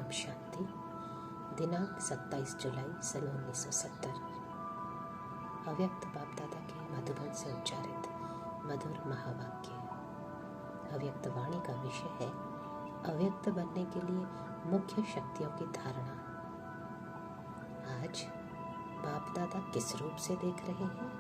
ओम शांति। दिनांक 27 जुलाई सन 1970। अव्यक्त बाप दादा के मधुबन से उच्चारित मधुर महावाक्य। अव्यक्त वाणी का विषय है अव्यक्त बनने के लिए मुख्य शक्तियों की धारणा। आज बाप दादा किस रूप से देख रहे हैं?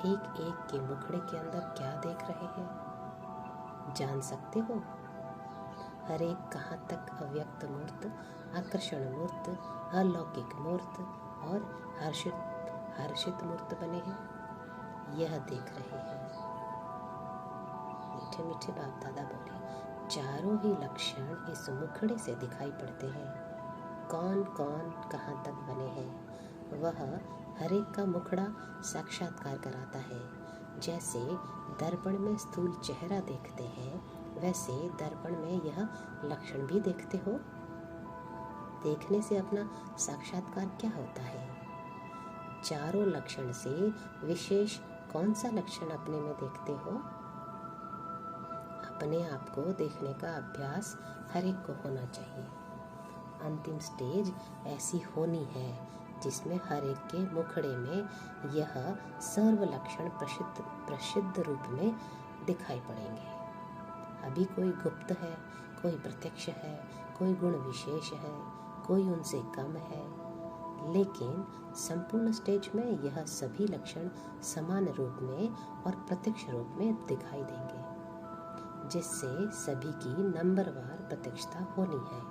एक एक के मुखड़े के अंदर क्या देख रहे हैं जान सकते हो? हर एक कहाँ तक अव्यक्त मूर्त, आकर्षण मूर्त, अलौकिक मूर्त और हर्षित मूर्त बने हैं, यह देख रहे हैं। मीठे मीठे बाप दादा बोले, चारों ही लक्षण इस मुखड़े से दिखाई पड़ते हैं। कौन कौन कहाँ तक बने हैं वह हर एक का मुखड़ा साक्षात्कार कराता है। जैसे दर्पण में स्थूल चेहरा देखते हैं, वैसे दर्पण में यह लक्षण भी देखते हो। देखने से अपना साक्षात्कार क्या होता है? चारों लक्षण से विशेष कौन सा लक्षण अपने में देखते हो? अपने आप को देखने का अभ्यास हर एक को होना चाहिए। अंतिम स्टेज ऐसी होनी है जिसमें हर एक के मुखड़े में यह सर्व लक्षण प्रसिद्ध रूप में दिखाई पड़ेंगे। अभी कोई गुप्त है, कोई प्रत्यक्ष है, कोई गुण विशेष है, कोई उनसे कम है, लेकिन संपूर्ण स्टेज में यह सभी लक्षण समान रूप में और प्रत्यक्ष रूप में दिखाई देंगे, जिससे सभी की नंबरवार प्रत्यक्षता होनी है।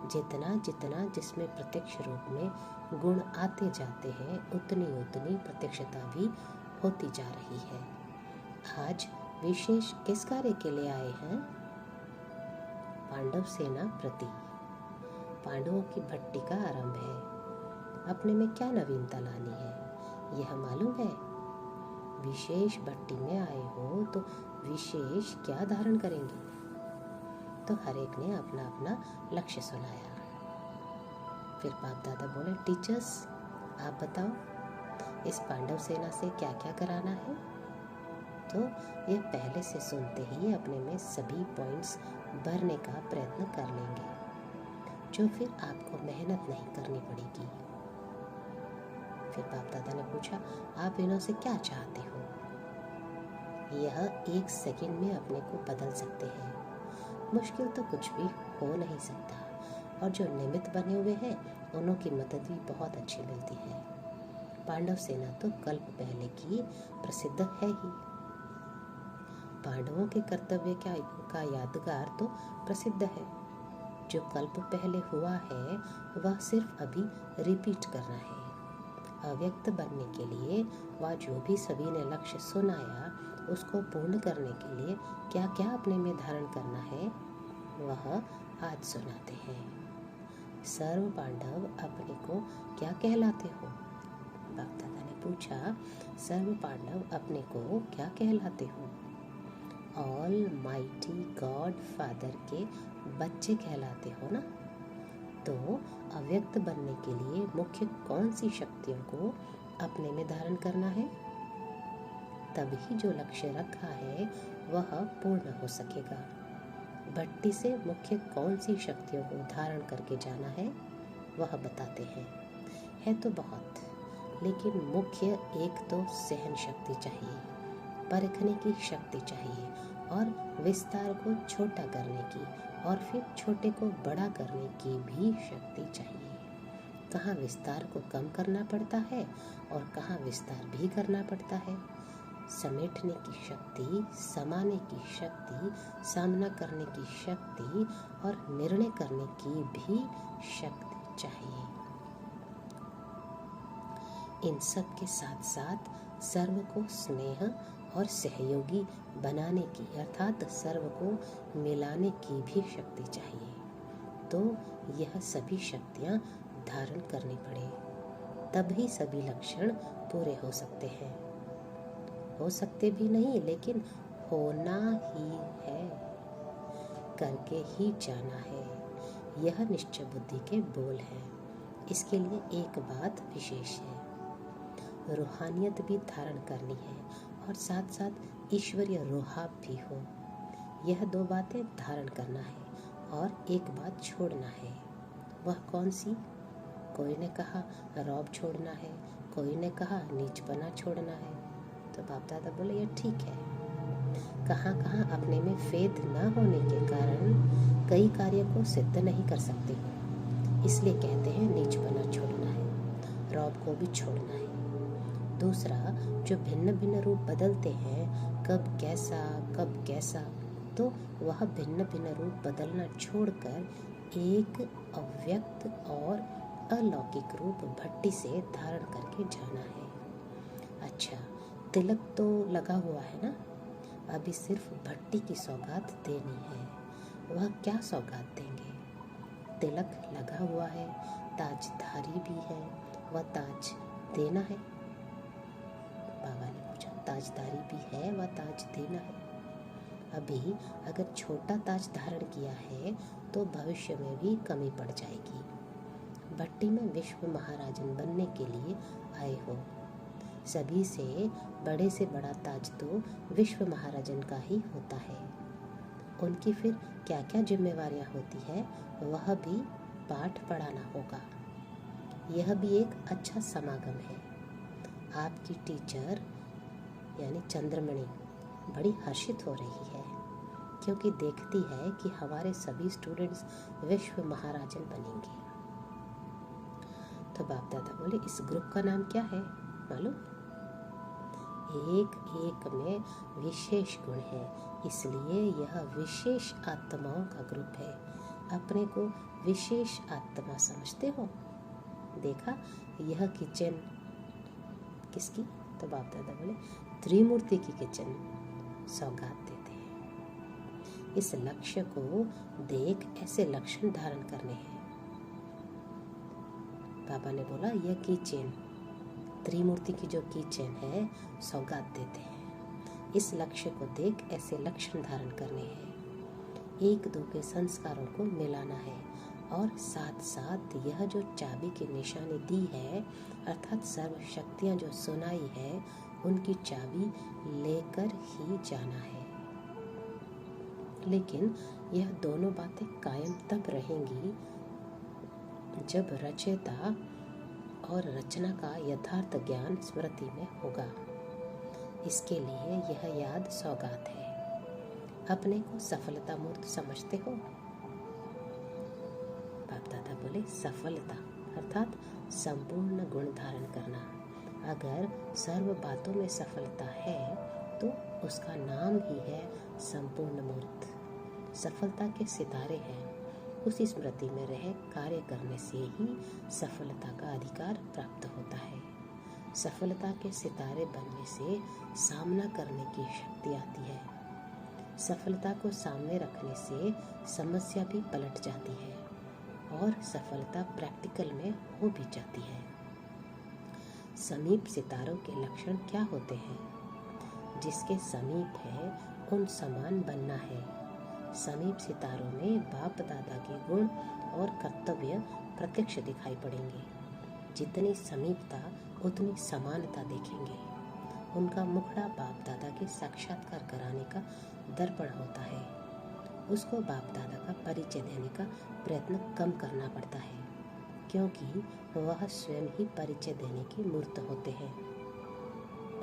जितना जितना जिसमें प्रत्यक्ष रूप में गुण आते जाते हैं, उतनी उतनी प्रत्यक्षता भी होती जा रही है। आज विशेष किस कार्य के लिए आए हैं? पांडव सेना प्रति। पांडवों की भट्टी का आरंभ है। अपने में क्या नवीनता लानी है यह मालूम है? विशेष भट्टी में आए हो तो विशेष क्या धारण करेंगे? तो हर एक ने अपना अपना लक्ष्य सुनाया। फिर बाप दादा बोले, टीचर्स आप बताओ इस पांडव सेना से क्या क्या कराना है? तो ये पहले से सुनते ही अपने में सभी पॉइंट्स भरने का प्रयत्न कर लेंगे, जो फिर आपको मेहनत नहीं करनी पड़ेगी। फिर बाप दादा ने पूछा, आप इन्हों से क्या चाहते हो? यह 1 सेकंड में अपने को बदल सकते हैं। मुश्किल तो कुछ भी हो नहीं सकता, और जो निमित्त बने हुए हैं उन्हों की मदद भी बहुत अच्छी मिलती है। पांडव सेना तो कल्प पहले की प्रसिद्ध है ही। पांडवों के कर्तव्य का यादगार तो प्रसिद्ध है। जो कल्प पहले हुआ है वह सिर्फ अभी रिपीट करना है। अव्यक्त बनने के लिए वह जो भी सभी ने लक्ष्य सुनाया, उसको पूर्ण करने के लिए क्या क्या अपने में धारण करना है वह आज सुनाते हैं। सर्व पांडव अपने को क्या कहलाते हो? बाप दादा ने पूछा, सर्व पांडव अपने को क्या कहलाते हो? ऑल माइटी गॉड फादर के बच्चे कहलाते हो ना? तो अव्यक्त बनने के लिए मुख्य कौन सी शक्तियों को अपने में धारण करना है? तभी जो लक्ष्य रखा है वह पूर्ण हो सकेगा। भट्टी से मुख्य कौन सी शक्तियों को धारण करके जाना है वह बताते हैं। है तो बहुत, लेकिन मुख्य एक तो सहन शक्ति चाहिए, परखने की शक्ति चाहिए, और विस्तार को छोटा करने की और फिर छोटे को बड़ा करने की भी शक्ति चाहिए। कहाँ विस्तार को कम करना पड़ता है और कहाँ विस्तार भी करना पड़ता है। समेटने की शक्ति, समाने की शक्ति, सामना करने की शक्ति और निर्णय करने की भी शक्ति चाहिए। इन सब के साथ साथ सर्व को स्नेह और सहयोगी बनाने की, अर्थात सर्व को मिलाने की भी शक्ति चाहिए। तो यह सभी शक्तियाँ धारण करनी पड़े, तभी सभी लक्षण पूरे हो सकते हैं। हो सकते भी नहीं, लेकिन होना ही है, करके ही जाना है। यह निश्चय बुद्धि के बोल है। इसके लिए एक बात विशेष है, रूहानियत भी धारण करनी है और साथ साथ ईश्वरीय रोहाब भी हो। यह 2 बातें धारण करना है और एक बात छोड़ना है। वह कौन सी? कोई ने कहा रौब छोड़ना है, कोई ने कहा नीचपना छोड़ना है। तो बाप दादा बोले ये ठीक है। कहाँ कहाँ अपने में फेद न होने के कारण कई कार्यों को सिद्ध नहीं कर सकते हो, इसलिए कहते हैं नीचपना छोड़ना है, रौब को भी छोड़ना है। दूसरा, जो भिन्न भिन्न रूप बदलते हैं, कब कैसा, तो वह भिन्न भिन्न रूप बदलना छोड़कर एक अव्यक्त और अलौकिक रूप भट्टी से धारण करके जाना है। अच्छा, तिलक तो लगा हुआ है ना, अभी सिर्फ भट्टी की सौगात देनी है। वह क्या सौगात देंगे? तिलक लगा हुआ है, ताजधारी भी है, वह ताज देना है। बाबा ने पूछा ताजदारी भी है, वह ताज देना है। अभी अगर छोटा ताज धारण किया है तो भविष्य में भी कमी पड़ जाएगी। भट्टी में विश्व महाराजन बनने के लिए आए हो, सभी से बड़ा ताज तो विश्व महाराजन का ही होता है। उनकी फिर क्या क्या जिम्मेवारियां होती है, वह भी पाठ पढ़ाना होगा। यह भी एक अच्छा समागम है। आपकी टीचर यानी चंद्रमणि बड़ी हर्षित हो रही है, क्योंकि देखती है कि हमारे सभी स्टूडेंट्स विश्व महाराजन बनेंगे। तो बाप दादा बोले इस ग्रुप का नाम क्या है मालूम? एक एक में विशेष गुण है, इसलिए यह विशेष आत्माओं का ग्रुप है। अपने को विशेष आत्मा समझते हो? देखा यह किचन किसकी? तो बाप दादा बोले त्रिमूर्ति की किचन सौगात देते हैं। इस लक्ष्य को देख ऐसे लक्षण धारण करने हैं। पापा ने बोला यह कीचेन, त्रिमूर्ति की जो कीचेन है सौगात देते हैं। इस लक्ष्य को देख ऐसे लक्षण धारण करने हैं। एक दो के संस्कारों को मिलाना है और साथ साथ यह जो चाबी की निशानी दी है, अर्थात सर्व शक्तियाँ जो सुनाई है, उनकी चाबी लेकर ही जाना है। लेकिन यह दोनों बातें कायम तब रहेंगी जब रचयिता और रचना का यथार्थ ज्ञान स्मृति में होगा। इसके लिए यह याद सौगात है। अपने को सफलता मूर्त समझते हो? बाप दादा बोले सफलता अर्थात संपूर्ण गुण धारण करना। अगर सर्व बातों में सफलता है तो उसका नाम ही है संपूर्ण मूर्त। सफलता के सितारे हैं, उसी स्मृति में रह कार्य करने से ही सफलता का अधिकार प्राप्त होता है। सफलता के सितारे बनने से सामना करने की शक्ति आती है। सफलता को सामने रखने से समस्या भी पलट जाती है और सफलता प्रैक्टिकल में हो भी जाती है। समीप सितारों के लक्षण क्या होते हैं? जिसके समीप है उन समान बनना है। समीप सितारों में बाप दादा के गुण और कर्तव्य प्रत्यक्ष दिखाई पड़ेंगे। जितनी समीपता उतनी समानता देखेंगे। उनका मुखड़ा बाप दादा के साक्षात्कार कराने का दर्पण होता है। उसको बाप दादा का परिचय देने का प्रयत्न कम करना पड़ता है, क्योंकि वह स्वयं ही परिचय देने की मूर्त होते हैं।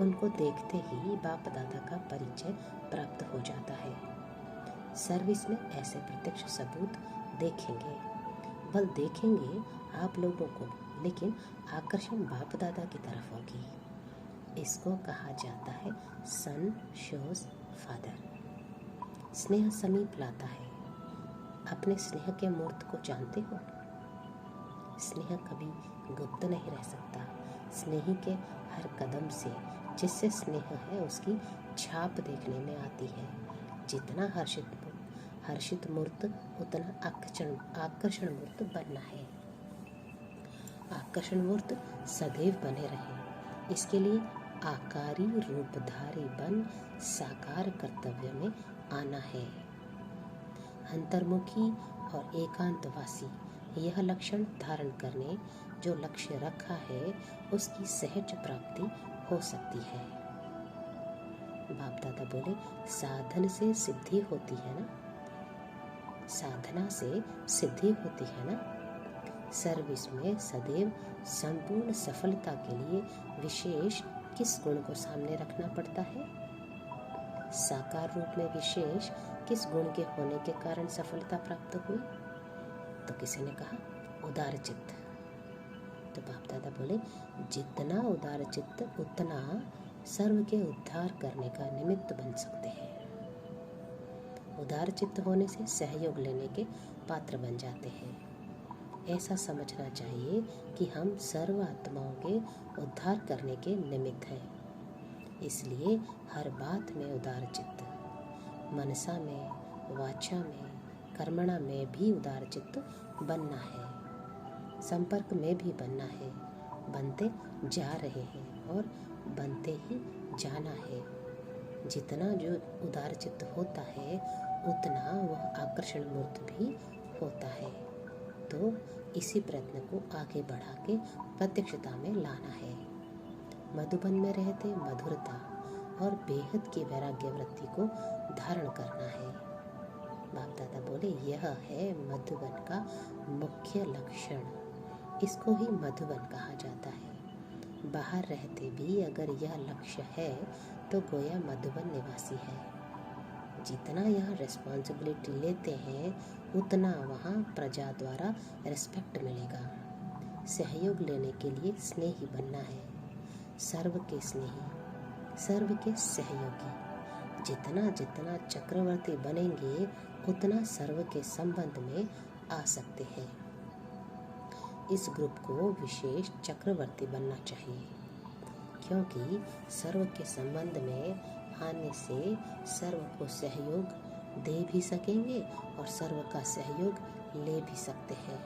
उनको देखते ही बाप दादा का परिचय प्राप्त हो जाता है। सर्विस में ऐसे प्रत्यक्ष सबूत देखेंगे, बल देखेंगे आप लोगों को, लेकिन आकर्षण बाप दादा की तरफ होगी। इसको कहा जाता है सन शोज फादर। स्नेह समीप लाता है। अपने स्नेह के मूर्त को जानते हो? स्नेह कभी गुप्त नहीं रह सकता। स्नेही के हर कदम से जिससे स्नेह है उसकी छाप देखने में आती है। जितना हर्षित मूर्त उतना आकर्षण मूर्त बनना है। आकर्षण मूर्त सदैव बने रहे, इसके लिए आकारी रूपधारी बन साकार कर्तव्य में आना है। अंतर्मुखी और एकांतवासी यह लक्षण धारण करने जो लक्ष्य रखा है उसकी सहज प्राप्ति हो सकती है। बाप दादा बोले साधन से सिद्धि होती है ना, साधना से सिद्धि होती है ना। सर्विस में सदैव संपूर्ण सफलता के लिए विशेष किस गुण को सामने रखना पड़ता है? साकार रूप में विशेष किस गुण के होने के कारण सफलता प्राप्त हुई? तो किसी ने कहा उदार चित्त। तो बाप दादा बोले जितना उदार चित्त उतना सर्व के उद्धार करने का निमित्त बन सकते हैं। उदार चित्त होने से सहयोग लेने के पात्र बन जाते हैं। ऐसा समझना चाहिए कि हम सर्व आत्माओं के उद्धार करने के निमित्त हैं। इसलिए हर बात में उदार चित्त, मनसा में, वाचा में, कर्मणा में भी उदार चित्त बनना है। संपर्क में भी बनना है। बनते जा रहे हैं और बनते ही जाना है। जितना जो उदार चित्त होता है उतना वह आकर्षण मूर्त भी होता है। तो इसी प्रयत्न को आगे बढ़ा के प्रत्यक्षता में लाना है। मधुबन में रहते मधुरता और बेहद की वैराग्य वृत्ति को धारण करना है। बाप दादा बोले यह है मधुबन का मुख्य लक्षण। इसको ही मधुबन कहा जाता है। बाहर रहते भी अगर यह लक्ष्य है तो गोया मधुबन निवासी है। जितना यहाँ रिस्पॉन्सिबिलिटी लेते हैं उतना वहाँ प्रजा द्वारा रिस्पेक्ट मिलेगा। सहयोग लेने के लिए स्नेही बनना है। सर्व के स्नेही, सर्व के सहयोगी। जितना जितना चक्रवर्ती बनेंगे उतना सर्व के संबंध में आ सकते हैं। इस ग्रुप को विशेष चक्रवर्ती बनना चाहिए, क्योंकि सर्व के संबंध में आने से सर्व को सहयोग दे भी सकेंगे और सर्व का सहयोग ले भी सकते हैं।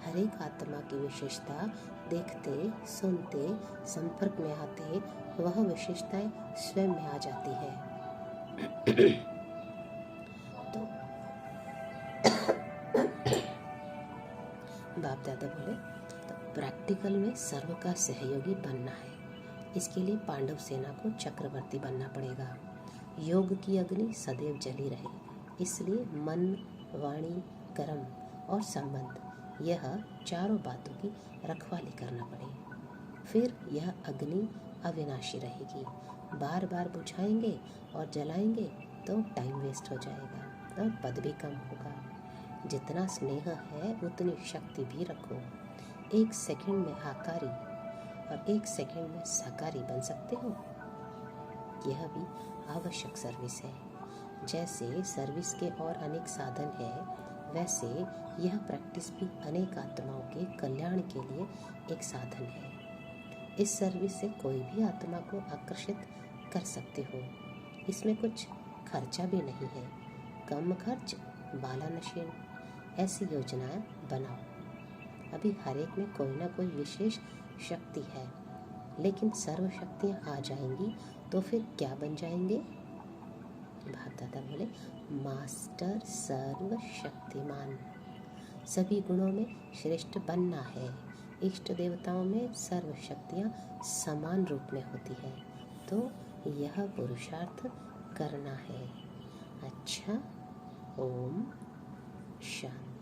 हर एक आत्मा की विशेषता देखते, सुनते, संपर्क में आते वह विशेषताएं स्वयं में आ जाती है। तो बाप दादा बोले तो प्रैक्टिकल में सर्व का सहयोगी बनना है। इसके लिए पांडव सेना को चक्रवर्ती बनना पड़ेगा। योग की अग्नि सदैव जली रहे, इसलिए मन, वाणी, कर्म और संबंध, यह चारों बातों की रखवाली करना पड़े। फिर यह अग्नि अविनाशी रहेगी। बार बार बुझाएंगे और जलाएंगे तो टाइम वेस्ट हो जाएगा और पद भी कम होगा। जितना स्नेह है उतनी शक्ति भी रखो। 1 सेकंड में आकारी और 1 सेकंड में साकारी बन सकते हो। यह भी आवश्यक सर्विस है। जैसे सर्विस के और अनेक साधन है, वैसे यह प्रैक्टिस भी अनेक आत्माओं के कल्याण के लिए एक साधन है। इस सर्विस से कोई भी आत्मा को आकर्षित कर सकते हो। इसमें कुछ खर्चा भी नहीं है। कम खर्च, बाला नशीन, ऐसी योजनाएं बनाओ। अभी हर एक में कोई ना कोई विशेष शक्ति है, लेकिन सर्व शक्तियाँ आ जाएंगी तो फिर क्या बन जाएंगे? बाप दादा बोले मास्टर सर्व शक्तिमान। सभी गुणों में श्रेष्ठ बनना है। इष्ट देवताओं में सर्व शक्तियाँ समान रूप में होती है, तो यह पुरुषार्थ करना है। अच्छा, ओम शांति।